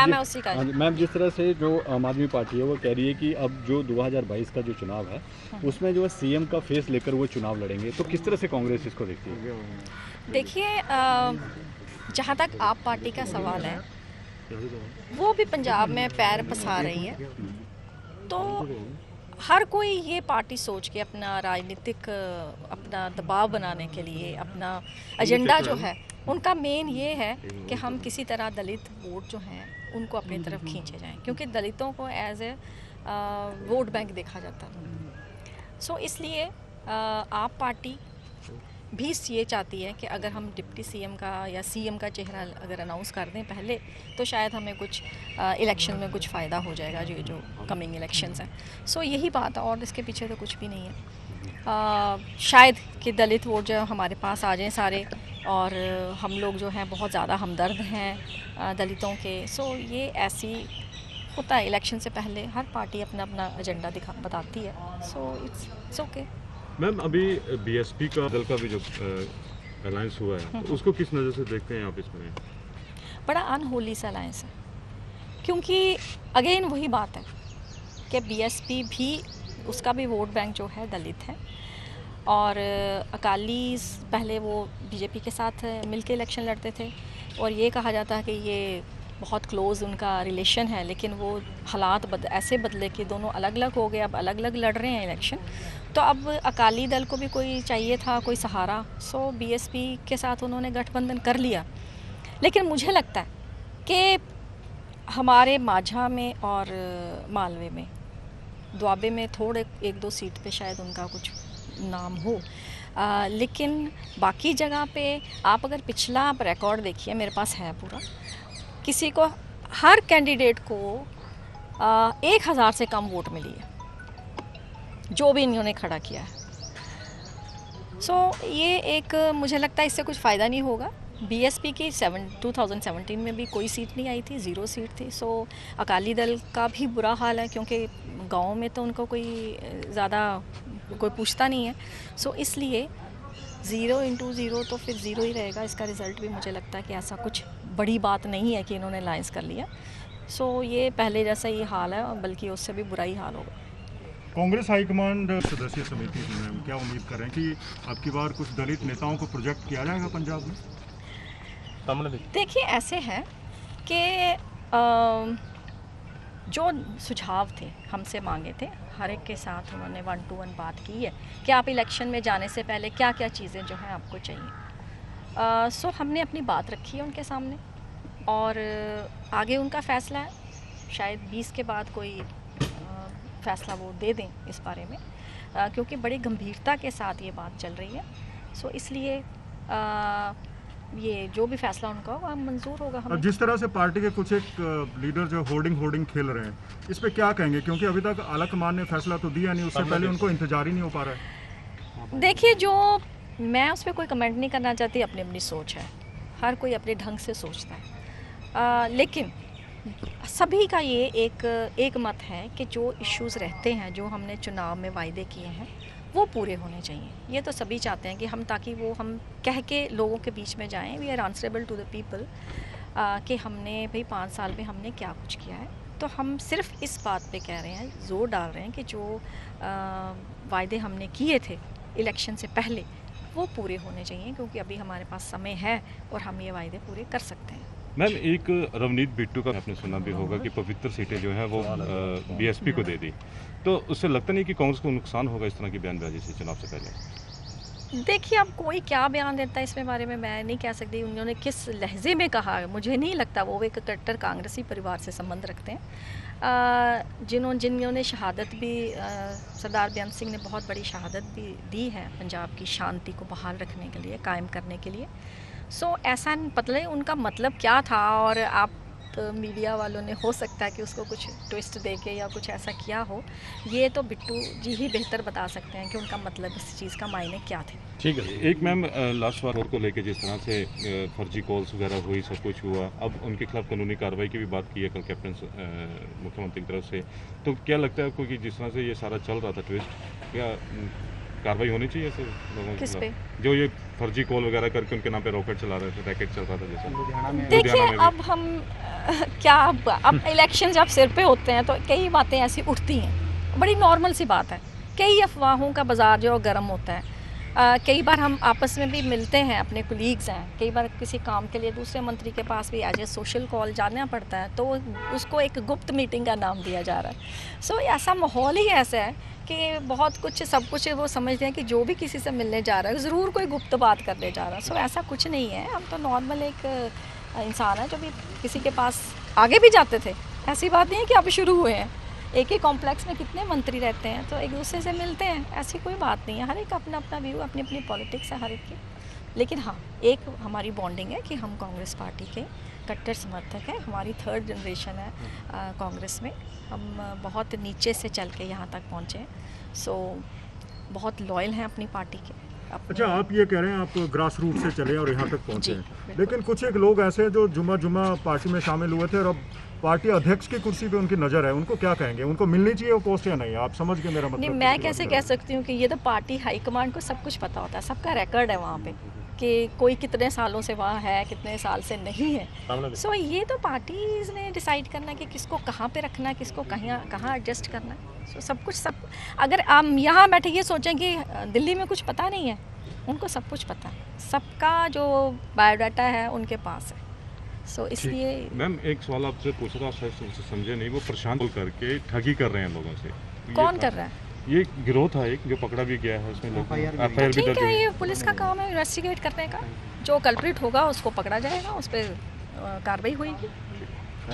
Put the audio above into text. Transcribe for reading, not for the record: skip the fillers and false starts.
है उसी का। हाँ जी मैम, जिस तरह से जो आम आदमी पार्टी है वो कह रही है कि अब जो 2022 का जो चुनाव है उसमें जो है सीएम का फेस लेकर वो चुनाव लड़ेंगे, तो किस तरह से कांग्रेस इसको देखती है? देखिए, जहाँ तक आप पार्टी का सवाल है, वो भी पंजाब में पैर पसार रही है, तो हर कोई ये पार्टी सोच के अपना राजनीतिक अपना दबाव बनाने के लिए अपना एजेंडा जो है उनका मेन ये है कि हम किसी तरह दलित वोट जो हैं उनको अपनी तरफ खींचे जाएं, क्योंकि दलितों को एज ए वोट बैंक देखा जाता है। सो इसलिए आप पार्टी भी ये चाहती है कि अगर हम डिप्टी सीएम का या सीएम का चेहरा अगर अनाउंस कर दें पहले, तो शायद हमें कुछ इलेक्शन में कुछ फ़ायदा हो जाएगा, जो कमिंग इलेक्शंस हैं। सो यही बात है, और इसके पीछे तो कुछ भी नहीं है। शायद कि दलित वोट जो हमारे पास आ जाएं सारे, और हम लोग जो हैं बहुत ज़्यादा हमदर्द हैं दलितों के। सो ये ऐसी होता है, इलेक्शन से पहले हर पार्टी अपना अपना एजेंडा बताती है। So it's okay. मैम, अभी बीएसपी का दल का भी जो अलायंस हुआ है, तो उसको किस नज़र से देखते हैं आप इसमें? बड़ा अनहोली सा अलायंस है, क्योंकि अगेन वही बात है कि बीएसपी भी, उसका भी वोट बैंक जो है दलित है, और अकाली पहले वो बीजेपी के साथ मिलके इलेक्शन लड़ते थे, और ये कहा जाता है कि ये बहुत क्लोज़ उनका रिलेशन है, लेकिन वो हालात ऐसे बदले कि दोनों अलग अलग हो गए, अब अलग अलग लड़ रहे हैं इलेक्शन। तो अब अकाली दल को भी कोई चाहिए था, कोई सहारा, सो बीएसपी के साथ उन्होंने गठबंधन कर लिया। लेकिन मुझे लगता है कि हमारे माझा में और मालवे में, द्वाबे में थोड़े 1-2 सीट पे शायद उनका कुछ नाम हो, लेकिन बाकी जगह पे आप अगर पिछला आप रिकॉर्ड देखिए, मेरे पास है पूरा, किसी को, हर कैंडिडेट को 1000 से कम वोट मिली है जो भी इन्होंने खड़ा किया है। सो ये एक, मुझे लगता है इससे कुछ फ़ायदा नहीं होगा। बीएसपी की 2017 में भी कोई सीट नहीं आई थी, 0 सीट थी। सो अकाली दल का भी बुरा हाल है, क्योंकि गांव में तो उनको कोई ज़्यादा कोई पूछता नहीं है। सो इसलिए 0 into 0 तो फिर 0 ही रहेगा। इसका रिज़ल्ट भी मुझे लगता है कि ऐसा कुछ बड़ी बात नहीं है कि इन्होंने अलायंस कर लिया। सो ये पहले जैसा ही हाल है, बल्कि उससे भी बुरा ही हाल होगा। कांग्रेस हाईकमांड सदस्य समिति में क्या उम्मीद कर रहे हैं कि अब की बार कुछ दलित नेताओं को प्रोजेक्ट किया जाएगा पंजाब में? देखिए, ऐसे है कि जो सुझाव थे हमसे मांगे थे, हर एक के साथ उन्होंने 1 to 1 बात की है कि आप इलेक्शन में जाने से पहले क्या क्या चीज़ें जो हैं आपको चाहिए। सो हमने अपनी बात रखी है उनके सामने, और आगे उनका फ़ैसला है। शायद 20 के बाद कोई फ़ैसला वो दे दें इस बारे में, क्योंकि बड़ी गंभीरता के साथ ये बात चल रही है। सो इसलिए ये जो भी फैसला उनका होगा मंजूर होगा हमें। अब जिस तरह से पार्टी के कुछ एक लीडर जो होर्डिंग खेल रहे हैं, इस पे क्या कहेंगे? क्योंकि अभी तक आलाकमान ने फैसला तो दिया नहीं, उससे पहले उनको इंतजार ही नहीं हो पा रहा है। देखिए, जो मैं उस पर कोई कमेंट नहीं करना चाहती, अपनी अपनी सोच है, हर कोई अपने ढंग से सोचता है। लेकिन सभी का ये एक मत है कि जो इश्यूज़ रहते हैं, जो हमने चुनाव में वायदे किए हैं, वो पूरे होने चाहिए। ये तो सभी चाहते हैं कि हम, ताकि वो हम कह के लोगों के बीच में जाएं, we are answerable to the people, कि हमने भाई 5 साल में हमने क्या कुछ किया है। तो हम सिर्फ इस बात पे कह रहे हैं, ज़ोर डाल रहे हैं कि जो वायदे हमने किए थे इलेक्शन से पहले, वो पूरे होने चाहिए, क्योंकि अभी हमारे पास समय है और हम ये वायदे पूरे कर सकते हैं। मैम, एक रवनीत बिट्टू का आपने सुना भी होगा कि पवित्र सीटें जो हैं वो बीएसपी को दे दी, तो उससे लगता नहीं कि कांग्रेस को नुकसान होगा इस तरह की बयानबाजी से चुनाव से पहले? देखिए, अब कोई क्या बयान देता है इसमें बारे में मैं नहीं कह सकती। उन्होंने किस लहजे में कहा, मुझे नहीं लगता वो एक कट्टर कांग्रेसी परिवार से संबंध रखते हैं। जिन्होंने शहादत भी, सरदार बेअंत सिंह ने बहुत बड़ी शहादत भी दी है पंजाब की शांति को बहाल रखने के लिए, कायम करने के लिए। सो ऐसा मतलब उनका मतलब क्या था, और आप मीडिया वालों ने हो सकता है कि उसको कुछ ट्विस्ट दे के या कुछ ऐसा किया हो। ये तो बिट्टू जी ही बेहतर बता सकते हैं कि उनका मतलब इस चीज़ का मायने क्या थे। ठीक है। एक मैम, लास्ट बार को लेके जिस तरह से फर्जी कॉल्स वगैरह हुई, सब कुछ हुआ, अब उनके खिलाफ कानूनी कार्रवाई की भी बात की है कल कैप्टन मुख्यमंत्री की तरफ से, तो क्या लगता है आपको कि जिस तरह से ये सारा चल रहा था ट्विस्ट, क्या कार्रवाई होनी चाहिए ऐसे लोगों के किस खिलाफ? पे? जो ये फर्जी कॉल वगैरह करके उनके नाम पे रॉकेट चला रहे थे, रैकेट चल रहा था जैसे देखिए लुधियाना में भी। अब हम क्या अब इलेक्शन जब सिर पे होते हैं तो कई बातें ऐसी उठती हैं, बड़ी नॉर्मल सी बात है। कई अफवाहों का बाज़ार जो गर्म होता है। कई बार हम आपस में भी मिलते हैं, अपने कोलीग्स हैं, कई बार किसी काम के लिए दूसरे मंत्री के पास भी एज ए सोशल कॉल जाना पड़ता है, तो उसको एक गुप्त मीटिंग का नाम दिया जा रहा है। सो ऐसा माहौल ही ऐसा है कि बहुत कुछ सब कुछ वो समझते हैं कि जो भी किसी से मिलने जा रहा है ज़रूर कोई गुप्त बात करने जा रहा है। सो ऐसा कुछ नहीं है, हम तो नॉर्मल एक इंसान है जो भी किसी के पास आगे भी जाते थे। ऐसी बात नहीं है कि अब शुरू हुए हैं, एक ही कॉम्प्लेक्स में कितने मंत्री रहते हैं तो एक दूसरे से मिलते हैं, ऐसी कोई बात नहीं है। हर एक अपना अपना व्यू, अपनी अपनी पॉलिटिक्स है हर एक की। लेकिन हाँ, एक हमारी बॉन्डिंग है कि हम कांग्रेस पार्टी के कट्टर समर्थक हैं। हमारी 3rd जनरेशन है कांग्रेस में, हम बहुत नीचे से चल के यहाँ तक पहुँचे हैं। सो बहुत लॉयल हैं अपनी पार्टी के। अच्छा, आप ये कह रहे हैं आप ग्रास रूट से चले और यहाँ तक पहुँचे जी, हैं, बिल्कुल। लेकिन कुछ एक लोग ऐसे हैं जो जुमा पार्टी में शामिल हुए थे और अब पार्टी अध्यक्ष की कुर्सी पे उनकी नज़र है, उनको क्या कहेंगे? उनको मिलनी चाहिए वो पोस्ट या नहीं? आप समझ गए मेरा मतलब? नहीं, किसकी मैं बात कैसे कर कह रहे हैं? सकती हूँ कि ये तो पार्टी हाईकमांड को सब कुछ पता होता है, सबका रिकॉर्ड है वहाँ पे कि कोई कितने सालों से वहाँ है, कितने साल से नहीं है। सो ये तो पार्टीज ने डिसाइड करना है कि किसको कहाँ पे रखना है, किसको कहाँ एडजस्ट करना है। सो सब कुछ अगर हम यहाँ बैठे ये सोचें कि दिल्ली में कुछ पता नहीं है, उनको सब कुछ पता है, सबका जो बायोडाटा है उनके पास है। सो इसलिए मैम एक सवाल आपसे पूछा था, आप शायद समझे नहीं, वो प्रशांत कॉल करके ठगी कर रहे हैं लोगों से। कौन कर रहा है? ये गिरोह था एक जो पकड़ा भी गया है, उसमें लोग FIR भी ठीक दर्ज है, हुई। ये पुलिस का काम है इन्वेस्टिगेट करने का। जो कल्प्रिट होगा उसको पकड़ा जाएगा, उस पर कार्रवाई होगी।